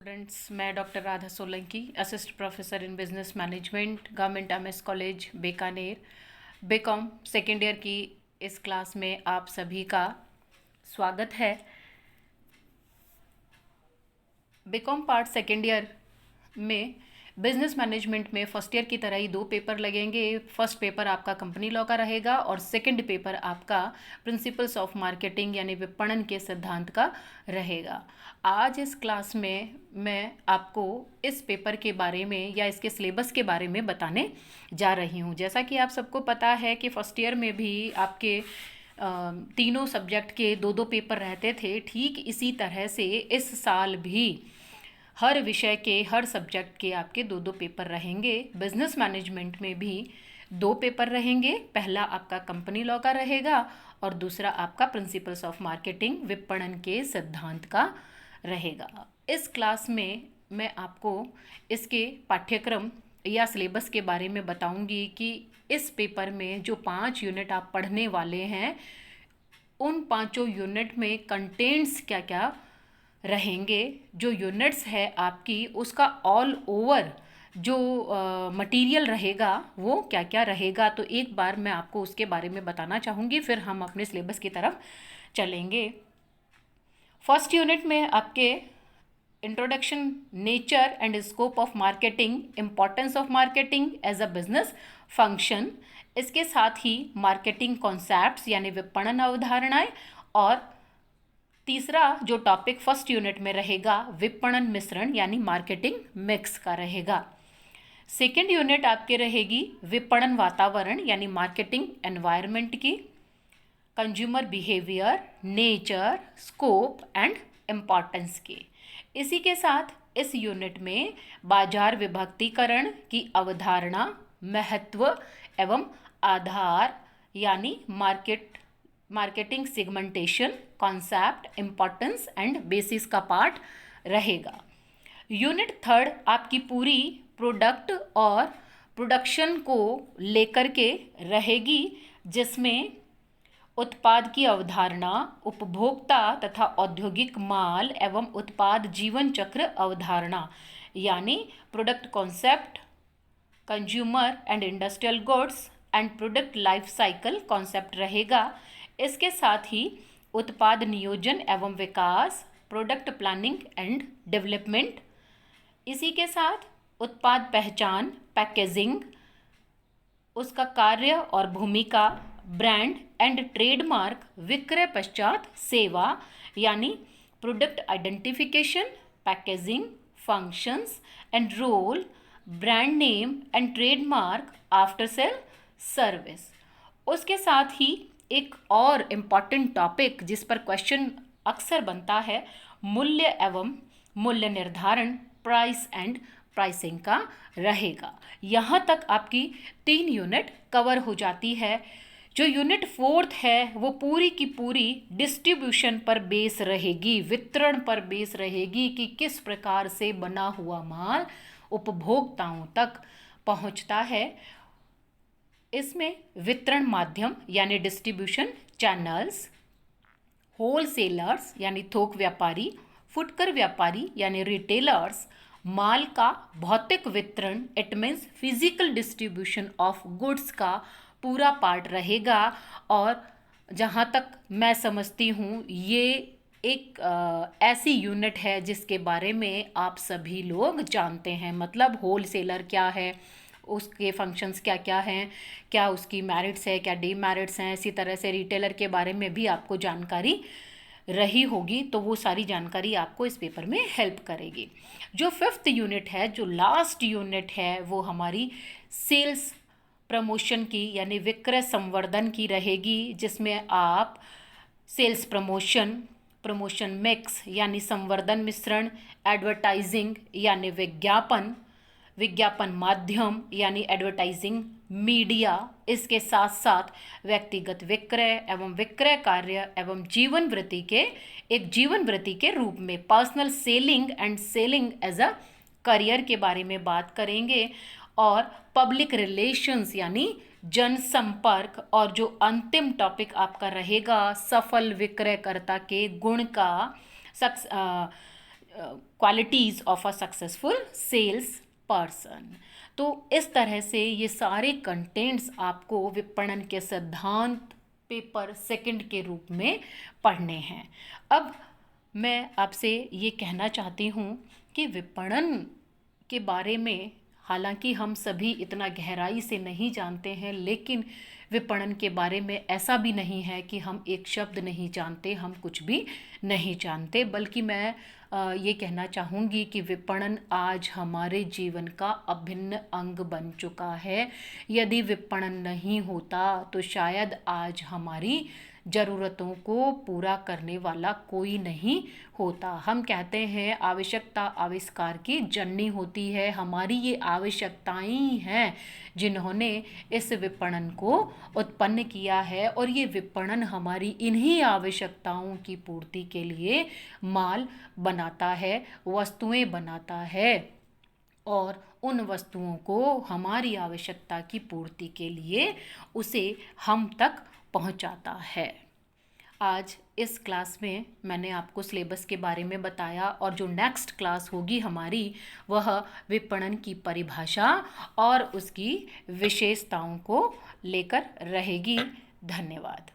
Friends, मैं doctor Radha Solanki, assist professor in business management, government MS college Bikaner, BCom second year की इस class में आप सभी का स्वागत है। बीकॉम पार्ट सेकेंड ईयर में बिजनेस मैनेजमेंट में फर्स्ट ईयर की तरह ही दो पेपर लगेंगे। फर्स्ट पेपर आपका कंपनी लॉ का रहेगा और सेकंड पेपर आपका प्रिंसिपल्स ऑफ मार्केटिंग यानी विपणन के सिद्धांत का रहेगा। आज इस क्लास में मैं आपको इस पेपर के बारे में या इसके सिलेबस के बारे में बताने जा रही हूँ। जैसा कि आप सबको पता है कि फर्स्ट ईयर में भी आपके तीनों सब्जेक्ट के दो दो पेपर रहते थे, ठीक इसी तरह से इस साल भी हर विषय के हर सब्जेक्ट के आपके दो दो पेपर रहेंगे। बिजनेस मैनेजमेंट में भी दो पेपर रहेंगे, पहला आपका कंपनी लॉ का रहेगा और दूसरा आपका प्रिंसिपल्स ऑफ मार्केटिंग विपणन के सिद्धांत का रहेगा। इस क्लास में मैं आपको इसके पाठ्यक्रम या सिलेबस के बारे में बताऊंगी कि इस पेपर में जो 5 यूनिट आप पढ़ने वाले हैं उन पांचों यूनिट में कंटेंट्स क्या क्या रहेंगे, जो यूनिट्स है आपकी उसका ऑल ओवर जो मटेरियल रहेगा वो क्या क्या रहेगा। तो एक बार मैं आपको उसके बारे में बताना चाहूँगी, फिर हम अपने सिलेबस की तरफ चलेंगे। फर्स्ट यूनिट में आपके introduction, nature and scope of marketing, importance of marketing as a business function, इसके साथ ही मार्केटिंग कॉन्सेप्ट्स यानी विपणन अवधारणाएं, और तीसरा जो टॉपिक फर्स्ट यूनिट में रहेगा विपणन मिश्रण यानी मार्केटिंग मिक्स का रहेगा। सेकेंड यूनिट आपके रहेगी विपणन वातावरण यानी मार्केटिंग एनवायरनमेंट की, consumer behaviour, nature, scope and importance की। इसी के साथ इस यूनिट में बाजार विभक्तिकरण की अवधारणा, महत्व एवं आधार यानी marketing segmentation, concept, importance and bases का पार्ट रहेगा। यूनिट थर्ड आपकी पूरी प्रोडक्ट और प्रोडक्शन को लेकर के रहेगी, जिसमें उत्पाद की अवधारणा, उपभोक्ता तथा औद्योगिक माल एवं उत्पाद जीवन चक्र अवधारणा यानी product concept, consumer and industrial goods and product life cycle concept रहेगा। इसके साथ ही उत्पाद नियोजन एवं विकास, प्रोडक्ट प्लानिंग एंड डेवलपमेंट, इसी के साथ उत्पाद पहचान, पैकेजिंग, उसका कार्य और भूमिका, ब्रांड एंड ट्रेडमार्क, विक्रय पश्चात सेवा यानी product identification, packaging, functions and role, brand name and trademark, after sale service. उसके साथ ही एक और इम्पॉर्टेंट टॉपिक जिस पर क्वेश्चन अक्सर बनता है, मूल्य एवं मूल्य निर्धारण, प्राइस एंड प्राइसिंग का रहेगा। यहाँ तक आपकी 3 यूनिट कवर हो जाती है। जो यूनिट फोर्थ है वो पूरी की पूरी डिस्ट्रीब्यूशन पर बेस रहेगी, वितरण पर बेस रहेगी कि किस प्रकार से बना हुआ माल उपभोक्ताओं तक पहुँचता है। इसमें वितरण माध्यम यानी डिस्ट्रीब्यूशन चैनल्स, होलसेलर्स यानी थोक व्यापारी, फुटकर व्यापारी यानी रिटेलर्स, माल का भौतिक वितरण, it means physical distribution of goods का पूरा पार्ट रहेगा। और जहाँ तक मैं समझती हूँ ये एक ऐसी यूनिट है जिसके बारे में आप सभी लोग जानते हैं, मतलब होलसेलर क्या है, उसके फंक्शंस क्या क्या हैं, क्या उसकी मेरिट्स है, क्या डीमेरिट्स हैं। इसी तरह से रिटेलर के बारे में भी आपको जानकारी रही होगी, तो वो सारी जानकारी आपको इस पेपर में हेल्प करेगी। जो फिफ्थ यूनिट है, जो लास्ट यूनिट है, वो हमारी सेल्स प्रमोशन की यानी विक्रय संवर्धन की रहेगी, जिसमें आप सेल्स प्रमोशन, प्रमोशन मिक्स यानी संवर्धन मिश्रण, एडवर्टाइजिंग यानी विज्ञापन, विज्ञापन माध्यम यानी एडवर्टाइजिंग मीडिया, इसके साथ साथ व्यक्तिगत विक्रय एवं विक्रय कार्य एवं जीवन वृत्ति के एक जीवन वृत्ति के रूप में personal selling and selling as a career के बारे में बात करेंगे। और पब्लिक रिलेशंस यानी जनसंपर्क, और जो अंतिम टॉपिक आपका रहेगा सफल विक्रयकर्ता के गुण का qualities of a successful sales person. तो इस तरह से ये सारे कंटेंट्स आपको विपणन के सिद्धांत पेपर सेकंड के रूप में पढ़ने हैं। अब मैं आपसे ये कहना चाहती हूँ कि विपणन के बारे में हालांकि हम सभी इतना गहराई से नहीं जानते हैं, लेकिन विपणन के बारे में ऐसा भी नहीं है कि हम एक शब्द नहीं जानते, हम कुछ भी नहीं जानते, बल्कि मैं ये कहना चाहूँगी कि विपणन आज हमारे जीवन का अभिन्न अंग बन चुका है। यदि विपणन नहीं होता तो शायद आज हमारी ज़रूरतों को पूरा करने वाला कोई नहीं होता। हम कहते हैं आवश्यकता आविष्कार की जननी होती है। हमारी ये आवश्यकताएं ही हैं जिन्होंने इस विपणन को उत्पन्न किया है, और ये विपणन हमारी इन्हीं आवश्यकताओं की पूर्ति के लिए माल बनाता है, वस्तुएं बनाता है, और उन वस्तुओं को हमारी आवश्यकता की पूर्ति के लिए उसे हम तक पहुंचाता है। आज इस क्लास में मैंने आपको सिलेबस के बारे में बताया, और जो नेक्स्ट क्लास होगी हमारी वह विपणन की परिभाषा और उसकी विशेषताओं को लेकर रहेगी। धन्यवाद।